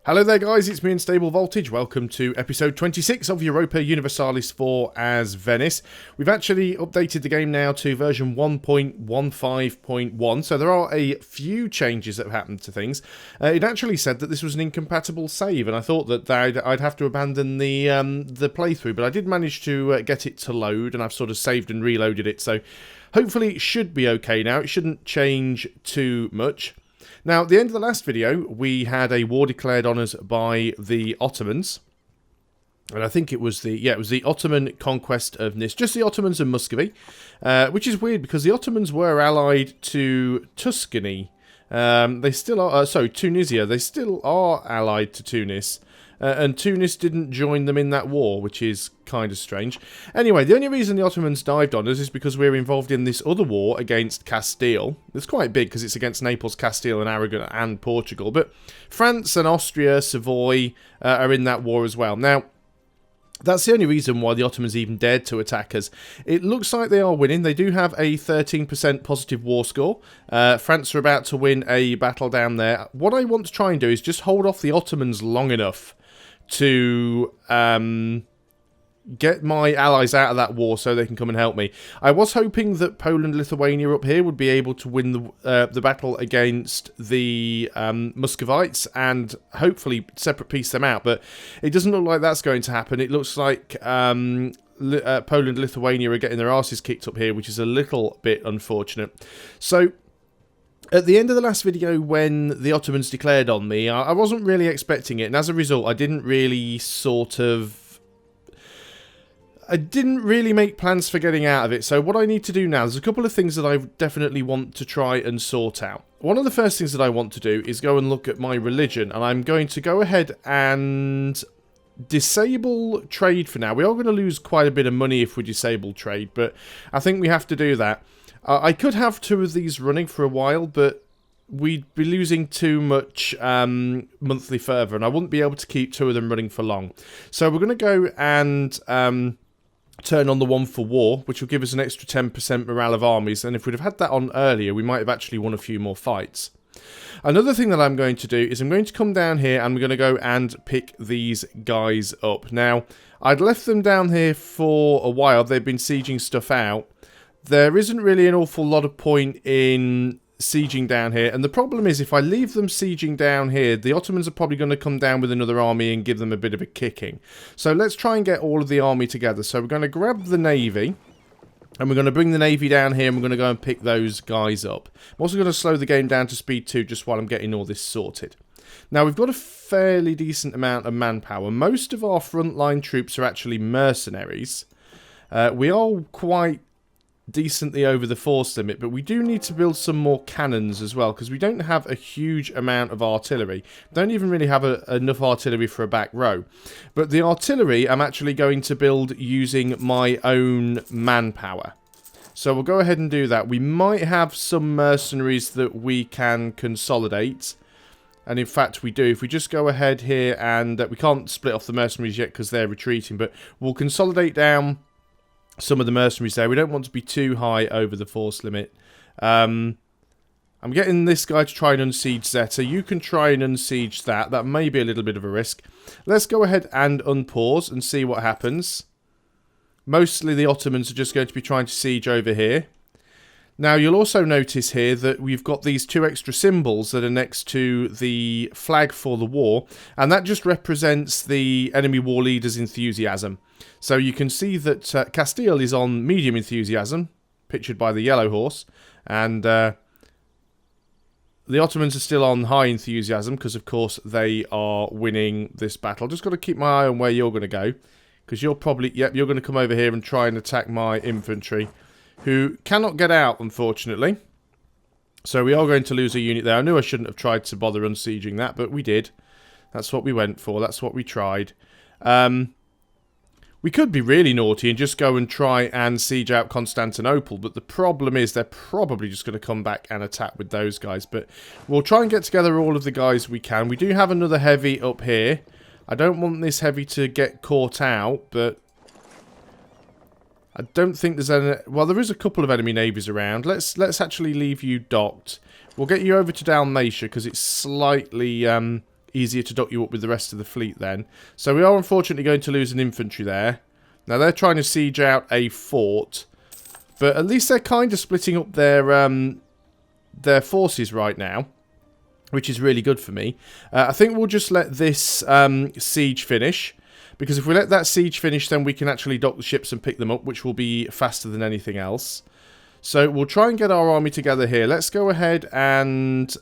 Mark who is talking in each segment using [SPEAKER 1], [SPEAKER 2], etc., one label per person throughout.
[SPEAKER 1] Hello there guys, it's me Unstable Voltage. Welcome to episode 26 of Europa Universalis IV as Venice. We've actually updated the game now to version 1.15.1, so there are a few changes that have happened to things. It actually said that this was an incompatible save, and I thought that I'd have to abandon the playthrough, but I did manage to get it to load, and I've sort of saved and reloaded it, so hopefully it should be okay now. It shouldn't change too much. Now, at the end of the last video, we had a war declared on us by the Ottomans. And I think it was the Ottoman conquest of Nice. Just the Ottomans and Muscovy. Which is weird, because the Ottomans were allied to Tuscany. They still are, Tunisia. They still are allied to Tunis. And Tunis didn't join them in that war, which is kind of strange. Anyway, the only reason the Ottomans dived on us is because we're involved in this other war against Castile. It's quite big because it's against Naples, Castile, and Aragon, and Portugal. But France and Austria, Savoy are in that war as well. Now, that's the only reason why the Ottomans even dared to attack us. It looks like they are winning. They do have a 13% positive war score. France are about to win a battle down there. What I want to try and do is just hold off the Ottomans long enough to get my allies out of that war so they can come and help me. I was hoping that Poland, Lithuania up here would be able to win the battle against the Muscovites and hopefully separate piece them out, but it doesn't look like that's going to happen. It looks like Poland, Lithuania are getting their asses kicked up here, which is a little bit unfortunate. So at the end of the last video, when the Ottomans declared on me, I wasn't really expecting it, and as a result, I didn't really make plans for getting out of it. So what I need to do now, there's a couple of things that I definitely want to try and sort out. One of the first things that I want to do is go and look at my religion, and I'm going to go ahead and disable trade for now. We are going to lose quite a bit of money if we disable trade, but I think we have to do that. I could have two of these running for a while, but we'd be losing too much monthly fervour, and I wouldn't be able to keep two of them running for long. So we're going to go and turn on the one for war, which will give us an extra 10% morale of armies, and if we'd have had that on earlier, we might have actually won a few more fights. Another thing that I'm going to do is I'm going to come down here and we're going to go and pick these guys up. Now, I'd left them down here for a while. They've been sieging stuff out. There isn't really an awful lot of point in sieging down here, and the problem is if I leave them sieging down here, the Ottomans are probably going to come down with another army and give them a bit of a kicking. So let's try and get all of the army together. So we're going to grab the navy, and we're going to bring the navy down here, and we're going to go and pick those guys up. I'm also going to slow the game down to speed 2 just while I'm getting all this sorted. Now, we've got a fairly decent amount of manpower. Most of our frontline troops are actually mercenaries. We are quite decently over the force limit, but we do need to build some more cannons as well, because we don't have a huge amount of artillery. Don't even really have enough artillery for a back row. But the artillery I'm actually going to build using my own manpower. So we'll go ahead and do that. We might have some mercenaries that we can consolidate. And in fact we do. If we just go ahead here, and we can't split off the mercenaries yet because they're retreating, but we'll consolidate down some of the mercenaries there. We don't want to be too high over the force limit. I'm getting this guy to try and unsiege Zeta. You can try and unsiege that. That may be a little bit of a risk. Let's go ahead and unpause and see what happens. Mostly the Ottomans are just going to be trying to siege over here. Now, you'll also notice here that we've got these two extra symbols that are next to the flag for the war, and that just represents the enemy war leader's enthusiasm. So you can see that Castile is on medium enthusiasm, pictured by the yellow horse, and the Ottomans are still on high enthusiasm because, of course, they are winning this battle. Just got to keep my eye on where you're going to go, because you're probably, you're going to come over here and try and attack my infantry, who cannot get out, unfortunately. So we are going to lose a unit there. I knew I shouldn't have tried to bother unsieging that, but we did. That's what we went for. That's what we tried. We could be really naughty and just go and try and siege out Constantinople, but the problem is they're probably just going to come back and attack with those guys. But we'll try and get together all of the guys we can. We do have another heavy up here. I don't want this heavy to get caught out, but I don't think there's any... Well, there is a couple of enemy navies around. Let's actually leave you docked. We'll get you over to Dalmatia because it's slightly easier to dock you up with the rest of the fleet then. So we are unfortunately going to lose an infantry there. Now they're trying to siege out a fort, but at least they're kind of splitting up their forces right now, which is really good for me. I think we'll just let this siege finish, because if we let that siege finish, then we can actually dock the ships and pick them up, which will be faster than anything else. So we'll try and get our army together here. Let's go ahead and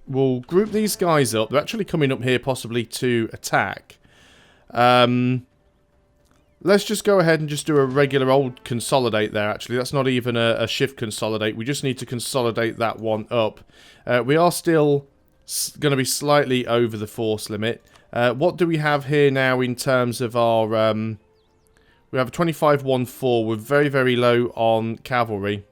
[SPEAKER 1] we'll group these guys up. They're actually coming up here possibly to attack. Let's just go ahead and just do a regular old consolidate there, actually. That's not even a shift consolidate. We just need to consolidate that one up. We are still going to be slightly over the force limit. What do we have here now in terms of our... we have a 25-1-4. We're very, very low on cavalry.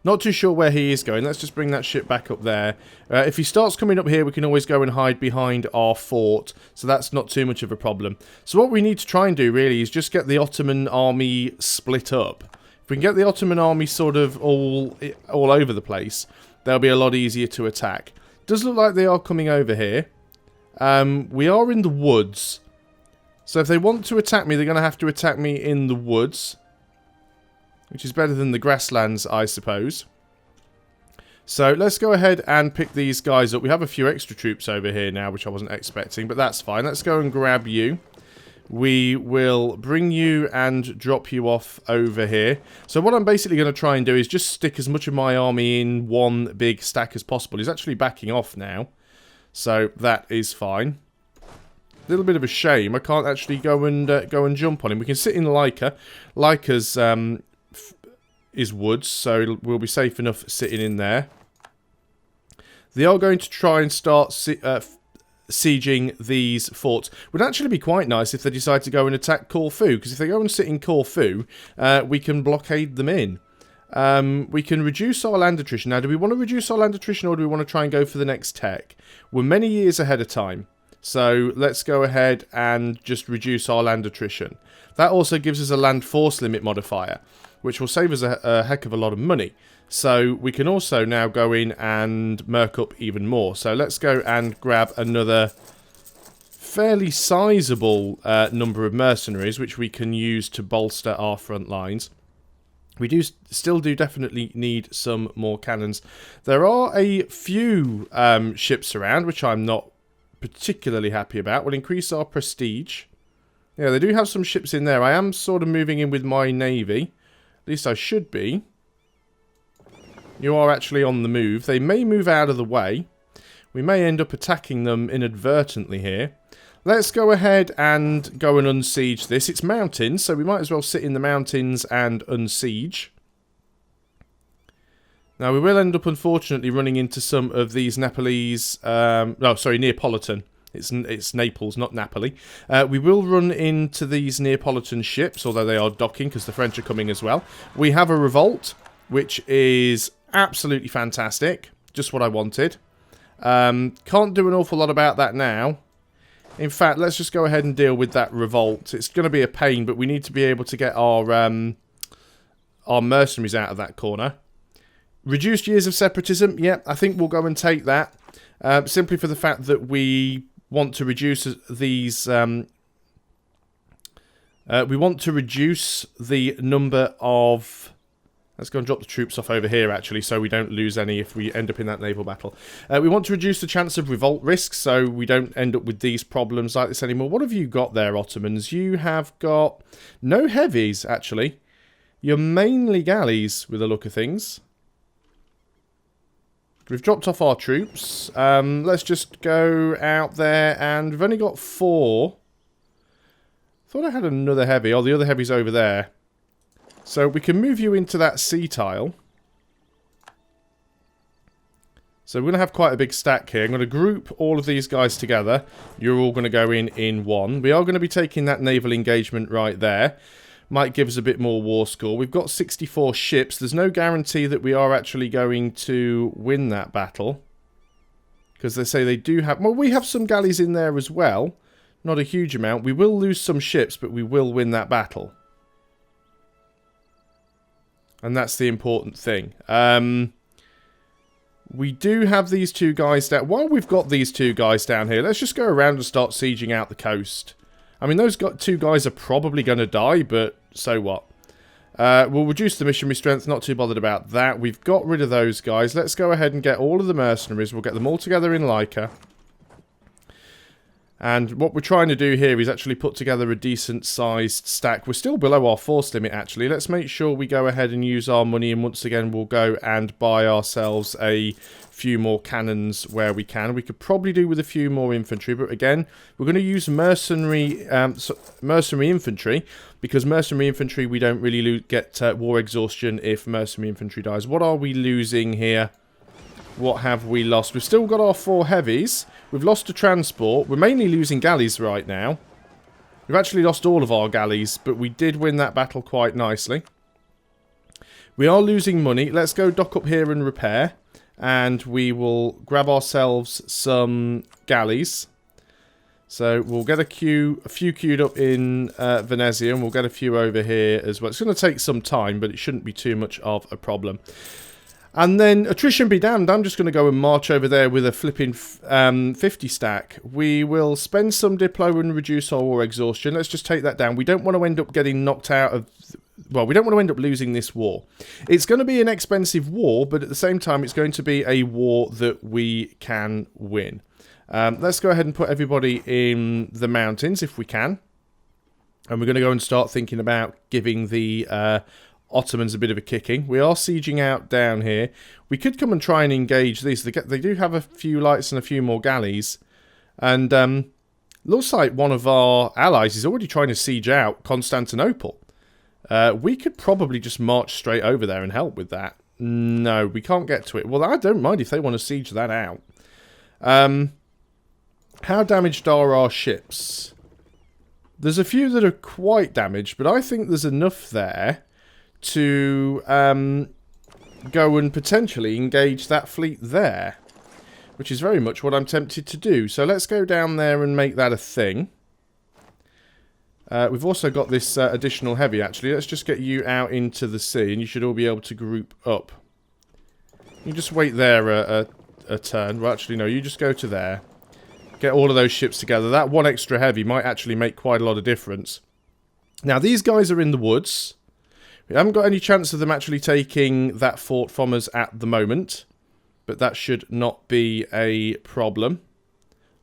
[SPEAKER 1] Not too sure where he is going. Let's just bring that ship back up there. If he starts coming up here, we can always go and hide behind our fort. So that's not too much of a problem. So what we need to try and do, really, is just get the Ottoman army split up. If we can get the Ottoman army sort of all over the place, they'll be a lot easier to attack. Does look like they are coming over here. We are in the woods. So if they want to attack me, they're going to have to attack me in the woods, which is better than the grasslands, I suppose. So let's go ahead and pick these guys up. We have a few extra troops over here now, which I wasn't expecting, but that's fine. Let's go and grab you. We will bring you and drop you off over here. So what I'm basically going to try and do is just stick as much of my army in one big stack as possible. He's actually backing off now, so that is fine. A little bit of a shame. I can't actually go and jump on him. We can sit in Leica. Leica's is woods, so we'll be safe enough sitting in there. They are going to try and start sieging these forts. Would actually be quite nice if they decide to go and attack Corfu, because if they go and sit in Corfu, we can blockade them in. We can reduce our land attrition. Now, do we want to reduce our land attrition, or do we want to try and go for the next tech? We're many years ahead of time. So let's go ahead and just reduce our land attrition. That also gives us a land force limit modifier, which will save us a heck of a lot of money. So we can also now go in and merc up even more. So let's go and grab another fairly sizable number of mercenaries, which we can use to bolster our front lines. We still definitely need some more cannons. There are a few ships around, which I'm not particularly happy about. We'll increase our prestige. Yeah, they do have some ships in there. I am sort of moving in with my navy. At least I should be. You are actually on the move. They may move out of the way. We may end up attacking them inadvertently here. Let's go ahead and go and unsiege this. It's mountains, so we might as well sit in the mountains and unsiege. Now, we will end up, unfortunately, running into some of these Nepalese... no, sorry, Neapolitan. It's Naples, not Napoli. We will run into these Neapolitan ships, although they are docking, because the French are coming as well. We have a revolt, which is absolutely fantastic. Just what I wanted. Can't do an awful lot about that now. In fact, let's just go ahead and deal with that revolt. It's going to be a pain, but we need to be able to get our mercenaries out of that corner. Reduced years of separatism, yeah, I think we'll go and take that. Simply for the fact that we want to reduce these... we want to reduce the number of... Let's go and drop the troops off over here, actually, so we don't lose any if we end up in that naval battle. We want to reduce the chance of revolt risks, so we don't end up with these problems like this anymore. What have you got there, Ottomans? You have got no heavies, actually. You're mainly galleys, with the look of things. We've dropped off our troops. Let's just go out there, and we've only got 4. Thought I had another heavy. Oh, the other heavy's over there. So we can move you into that sea tile. So we're going to have quite a big stack here. I'm going to group all of these guys together. You're all going to go in one. We are going to be taking that naval engagement right there. Might give us a bit more war score. We've got 64 ships. There's no guarantee that we are actually going to win that battle, because they say they do have... Well, we have some galleys in there as well. Not a huge amount. We will lose some ships, but we will win that battle. And that's the important thing. We do have these two guys down. While we've got these two guys down here, let's just go around and start sieging out the coast. I mean, those two guys are probably going to die, but so what? We'll reduce the missionary strength, not too bothered about that. We've got rid of those guys. Let's go ahead and get all of the mercenaries. We'll get them all together in Leica. And what we're trying to do here is actually put together a decent-sized stack. We're still below our force limit, actually. Let's make sure we go ahead and use our money. And once again, we'll go and buy ourselves a few more cannons where we can. We could probably do with a few more infantry. But again, we're going to use mercenary infantry. Because mercenary infantry, we don't really get war exhaustion if mercenary infantry dies. What are we losing here? What have we lost? We've still got our 4 heavies. We've lost a transport. We're mainly losing galleys right now. We've actually lost all of our galleys, but we did win that battle quite nicely. We are losing money. Let's go dock up here and repair. And we will grab ourselves some galleys. So we'll get a few queued up in Venezia, and we'll get a few over here as well. It's going to take some time, but it shouldn't be too much of a problem. And then, attrition be damned, I'm just going to go and march over there with a flipping 50 stack. We will spend some Diplo and reduce our war exhaustion. Let's just take that down. We don't want to end up getting knocked out of... Well, we don't want to end up losing this war. It's going to be an expensive war, but at the same time, it's going to be a war that we can win. Let's go ahead and put everybody in the mountains if we can. And we're going to go and start thinking about giving the... Ottomans a bit of a kicking. We are sieging out down here. We could come and try and engage these. They do have a few lights and a few more galleys. And looks like one of our allies is already trying to siege out Constantinople. We could probably just march straight over there and help with that. No, we can't get to it. Well, I don't mind if they want to siege that out. How damaged are our ships? There's a few that are quite damaged, but I think there's enough there to go and potentially engage that fleet there, which is very much what I'm tempted to do. So let's go down there and make that a thing. We've also got this additional heavy, actually. Let's just get you out into the sea, and you should all be able to group up. You just wait there a turn. Well, actually, no, you just go to there. Get all of those ships together. That one extra heavy might actually make quite a lot of difference. Now, these guys are in the woods. We haven't got any chance of them actually taking that fort from us at the moment. But that should not be a problem.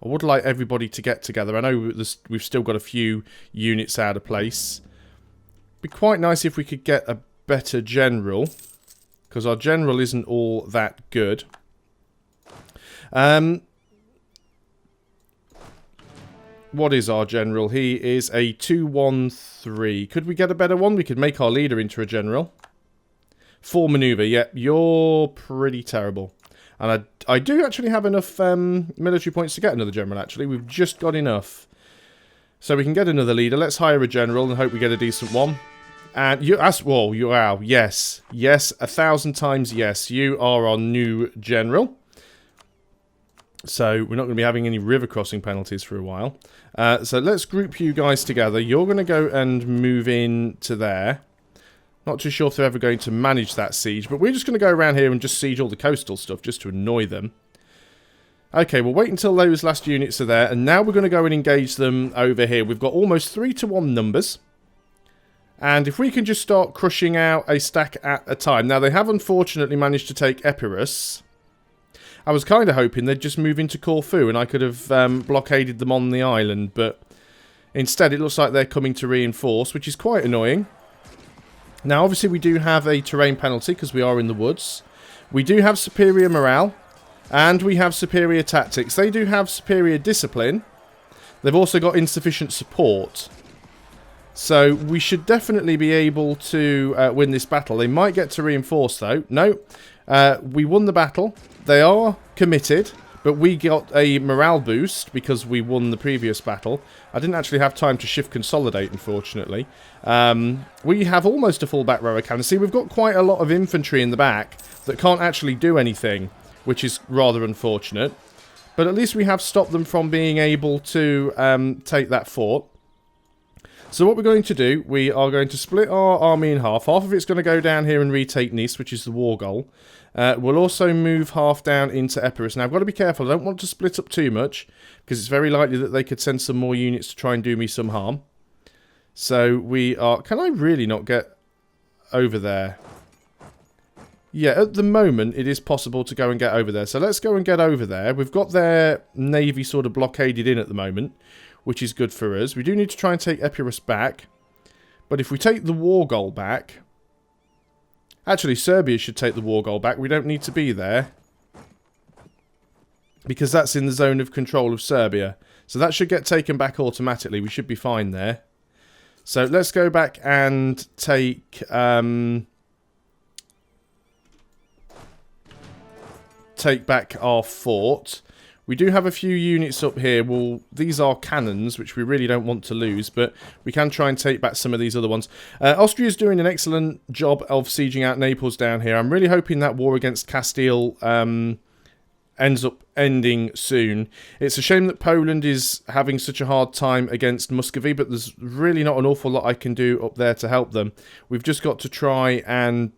[SPEAKER 1] I would like everybody to get together. I know we've still got a few units out of place. It'd be quite nice if we could get a better general. Because our general isn't all that good. What is our general? He is a 213. Could we get a better one? We could make our leader into a general. 4 maneuver. Yep, you're pretty terrible. And I do actually have enough military points to get another general, actually. We've just got enough. So we can get another leader. Let's hire a general and hope we get a decent one. And you ask, whoa, wow, yes. Yes, 1,000 times yes. You are our new general. So we're not going to be having any river crossing penalties for a while. So let's group you guys together. You're going to go and move in to there. Not too sure if they're ever going to manage that siege, but we're just going to go around here and just siege all the coastal stuff just to annoy them. Okay, we'll wait until those last units are there, and now we're going to go and engage them over here. We've got almost 3-to-1 numbers. And if we can just start crushing out a stack at a time. Now, they have unfortunately managed to take Epirus. I was kind of hoping they'd just move into Corfu and I could have blockaded them on the island, but instead it looks like they're coming to reinforce, which is quite annoying. Now, obviously, we do have a terrain penalty because we are in the woods. We do have superior morale, and we have superior tactics. They do have superior discipline. They've also got insufficient support. So we should definitely be able to win this battle. They might get to reinforce, though. No, we won the battle. They are committed, but we got a morale boost because we won the previous battle. I didn't actually have time to shift consolidate, unfortunately. We have almost a full back row of cannon. See, we've got quite a lot of infantry in the back that can't actually do anything, which is rather unfortunate. But at least we have stopped them from being able to take that fort. So what we're going to do, we are going to split our army in half. Half of it's going to go down here and retake Nice, which is the war goal. We'll also move half down into Epirus. Now, I've got to be careful. I don't want to split up too much, because it's very likely that they could send some more units to try and do me some harm. So we are... Can I really not get over there? Yeah, at the moment, it is possible to go and get over there. So let's go and get over there. We've got their navy sort of blockaded in at the moment, which is good for us. We do need to try and take Epirus back. But if we take the war goal back... Actually, Serbia should take the war goal back. We don't need to be there, because that's in the zone of control of Serbia. So that should get taken back automatically. We should be fine there. So let's go back and take... take back our fort. We do have a few units up here. Well, these are cannons, which we really don't want to lose, but we can try and take back some of these other ones. Austria's doing an excellent job of sieging out Naples down here. I'm really hoping that war against Castile ends up ending soon. It's a shame that Poland is having such a hard time against Muscovy, but there's really not an awful lot I can do up there to help them. We've just got to try and...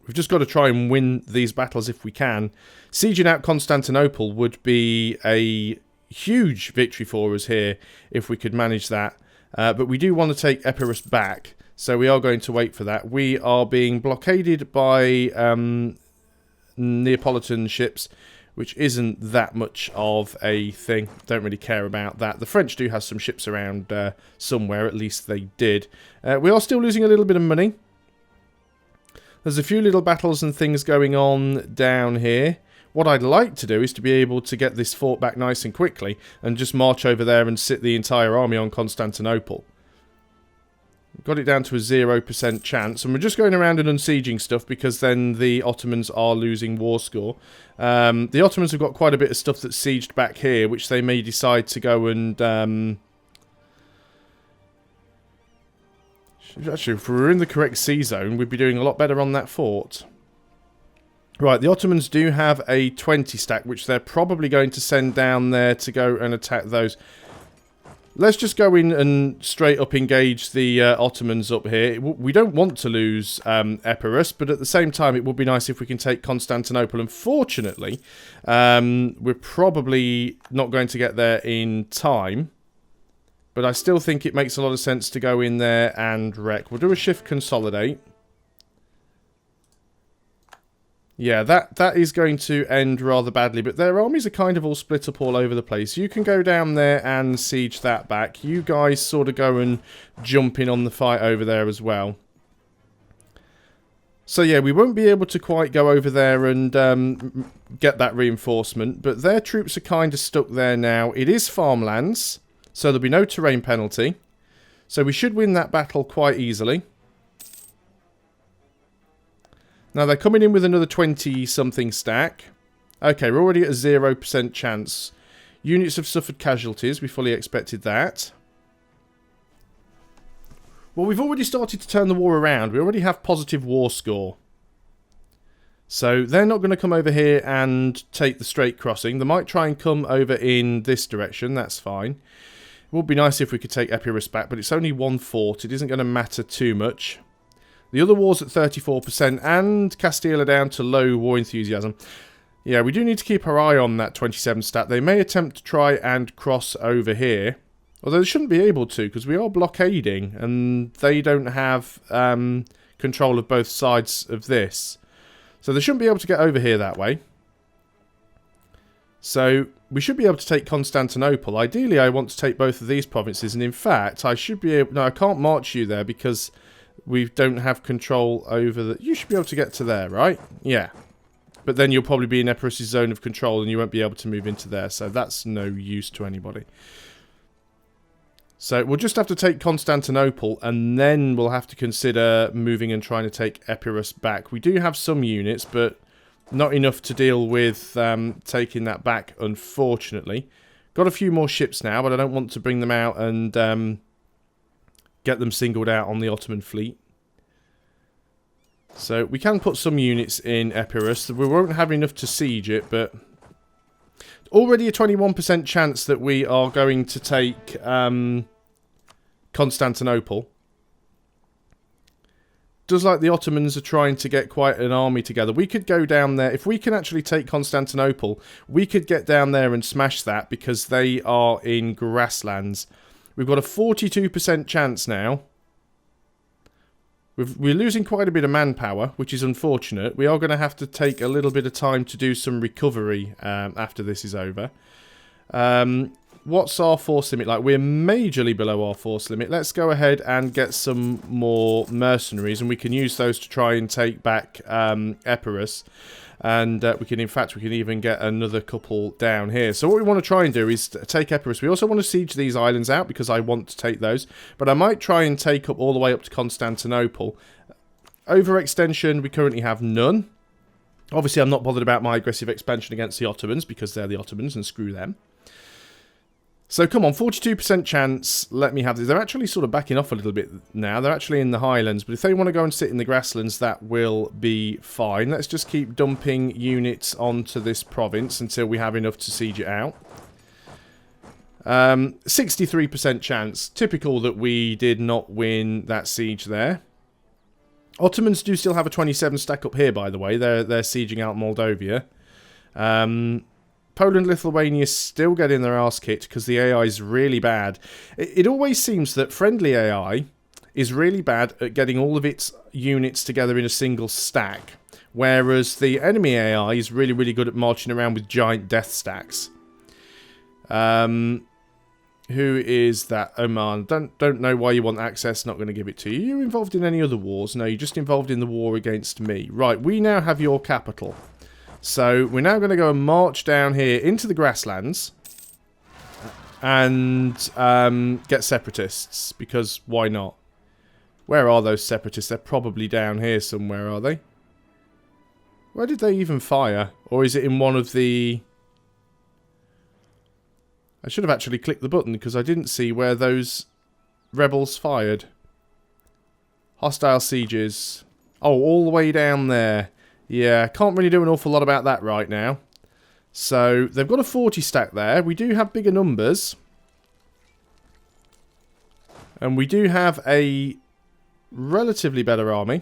[SPEAKER 1] We've just got to try and win these battles if we can. Sieging out Constantinople would be a huge victory for us here if we could manage that. But we do want to take Epirus back, so we are going to wait for that. We are being blockaded by Neapolitan ships, which isn't that much of a thing. Don't really care about that. The French do have some ships around somewhere, at least they did. We are still losing a little bit of money. There's a few little battles and things going on down here. What I'd like to do is to be able to get this fort back nice and quickly and just march over there and sit the entire army on Constantinople. Got it down to a 0% chance, and we're just going around and unsieging stuff because then the Ottomans are losing war score. The Ottomans have got quite a bit of stuff that's sieged back here, which they may decide to go and... Actually, if we were in the correct sea zone, we'd be doing a lot better on that fort. Right, the Ottomans do have a 20 stack, which they're probably going to send down there to go and attack those. Let's just go in and straight up engage the Ottomans up here. We don't want to lose Epirus, but at the same time, it would be nice if we can take Constantinople. Unfortunately, we're probably not going to get there in time. But I still think it makes a lot of sense to go in there and wreck. We'll do a shift consolidate. Yeah, that is going to end rather badly. But their armies are kind of all split up all over the place. You can go down there and siege that back. You guys sort of go and jump in on the fight over there as well. So yeah, we won't be able to quite go over there and get that reinforcement. But their troops are kind of stuck there now. It is farmlands. So there'll be no terrain penalty. So we should win that battle quite easily. Now they're coming in with another 20-something stack. Okay, we're already at a 0% chance. Units have suffered casualties. We fully expected that. Well, we've already started to turn the war around. We already have positive war score. So they're not going to come over here and take the straight crossing. They might try and come over in this direction. That's fine. It would be nice if we could take Epirus back, but it's only one fort. It isn't going to matter too much. The other war's at 34%, and Castile are down to low war enthusiasm. Yeah, we do need to keep our eye on that 27 stat. They may attempt to try and cross over here. Although they shouldn't be able to, because we are blockading, and they don't have control of both sides of this. So they shouldn't be able to get over here that way. So we should be able to take Constantinople. Ideally, I want to take both of these provinces. And in fact, I should be able... No, I can't march you there because we don't have control over the... You should be able to get to there, right? Yeah. But then you'll probably be in Epirus' zone of control and you won't be able to move into there. So that's no use to anybody. So we'll just have to take Constantinople and then we'll have to consider moving and trying to take Epirus back. We do have some units, but not enough to deal with taking that back, unfortunately. Got a few more ships now, but I don't want to bring them out and get them singled out on the Ottoman fleet. So we can put some units in Epirus. We won't have enough to siege it, but already a 21% chance that we are going to take Constantinople. Does like the Ottomans are trying to get quite an army together. We could go down there. If we can actually take Constantinople, we could get down there and smash that because they are in grasslands. We've got a 42% chance now. We're losing quite a bit of manpower, which is unfortunate. We are going to have to take a little bit of time to do some recovery after this is over. What's our force limit like? We're majorly below our force limit. Let's go ahead and get some more mercenaries, and we can use those to try and take back Epirus. And we can even get another couple down here. So what we want to try and do is take Epirus. We also want to siege these islands out because I want to take those. But I might try and take up all the way up to Constantinople. Overextension, we currently have none. Obviously, I'm not bothered about my aggressive expansion against the Ottomans because they're the Ottomans and screw them. So come on, 42% chance, let me have this. They're actually sort of backing off a little bit now. They're actually in the highlands, but if they want to go and sit in the grasslands, that will be fine. Let's just keep dumping units onto this province until we have enough to siege it out. 63% chance. Typical that we did not win that siege there. Ottomans do still have a 27 stack up here, by the way. They're sieging out Moldavia. Poland, Lithuania still getting their arse kicked because the AI is really bad. It always seems that friendly AI is really bad at getting all of its units together in a single stack, whereas the enemy AI is really, really good at marching around with giant death stacks. Who is that? Oman. Don't know why you want access, not going to give it to you. You're involved in any other wars? No, you're just involved in the war against me. Right, we now have your capital. So we're now going to go and march down here into the grasslands and get separatists, because why not? Where are those separatists? They're probably down here somewhere, are they? Where did they even fire? Or is it in one of the... I should have actually clicked the button because I didn't see where those rebels fired. Hostile sieges. Oh, all the way down there. Yeah, can't really do an awful lot about that right now. So, they've got a 40 stack there. We do have bigger numbers. And we do have a relatively better army.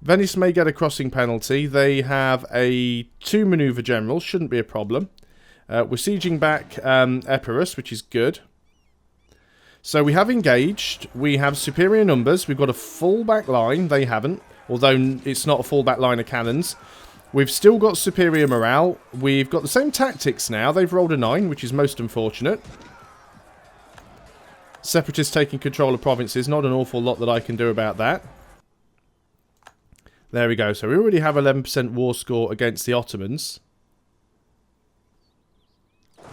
[SPEAKER 1] Venice may get a crossing penalty. They have a 2 maneuver general. Shouldn't be a problem. We're sieging back Epirus, which is good. So, we have engaged. We have superior numbers. We've got a full back line. They haven't. Although it's not a full back line of cannons. We've still got superior morale. We've got the same tactics now. They've rolled a 9, which is most unfortunate. Separatists taking control of provinces. Not an awful lot that I can do about that. There we go. So we already have 11% war score against the Ottomans.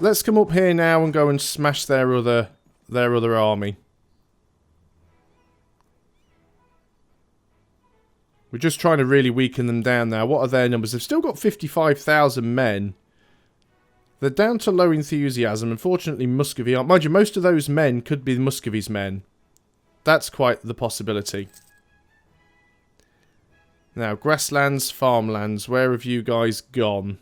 [SPEAKER 1] Let's come up here now and go and smash their other army. We're just trying to really weaken them down now. What are their numbers? They've still got 55,000 men. They're down to low enthusiasm. Unfortunately, Muscovy aren't. Mind you, most of those men could be Muscovy's men. That's quite the possibility. Now, grasslands, farmlands. Where have you guys gone?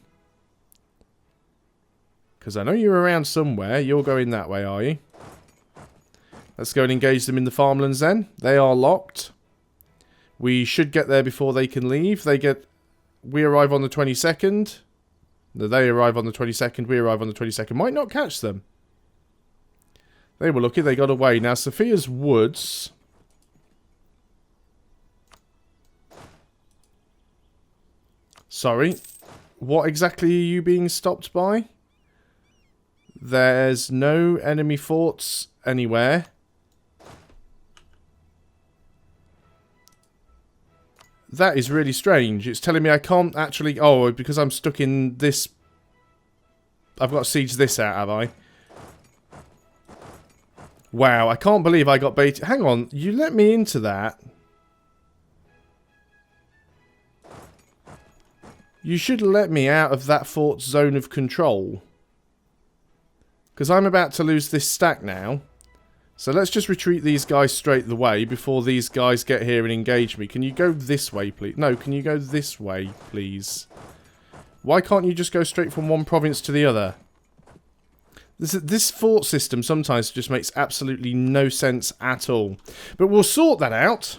[SPEAKER 1] Because I know you're around somewhere. You're going that way, are you? Let's go and engage them in the farmlands then. They are locked. We should get there before they can leave. We arrive on the 22nd. No, they arrive on the 22nd. We arrive on the 22nd. Might not catch them. They were lucky. They got away. Now, Sophia's Woods. Sorry. What exactly are you being stopped by? There's no enemy forts anywhere. That is really strange. It's telling me I can't actually... Oh, because I'm stuck in this... I've got to siege this out, have I? Wow, I can't believe I got baited. Hang on, you let me into that. You should let me out of that fort's zone of control. Because I'm about to lose this stack now. So let's just retreat these guys straight the way before these guys get here and engage me. Can you go this way, please? No, can you go this way, please? Why can't you just go straight from one province to the other? This fort system sometimes just makes absolutely no sense at all. But we'll sort that out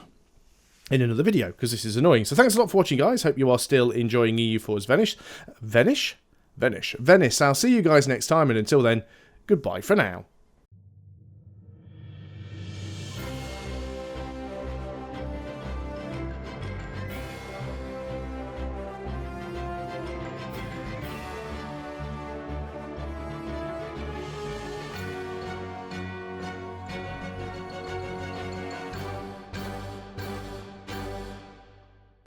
[SPEAKER 1] in another video, because this is annoying. So thanks a lot for watching, guys. Hope you are still enjoying EU4's Venice. Venice. I'll see you guys next time, and until then, goodbye for now.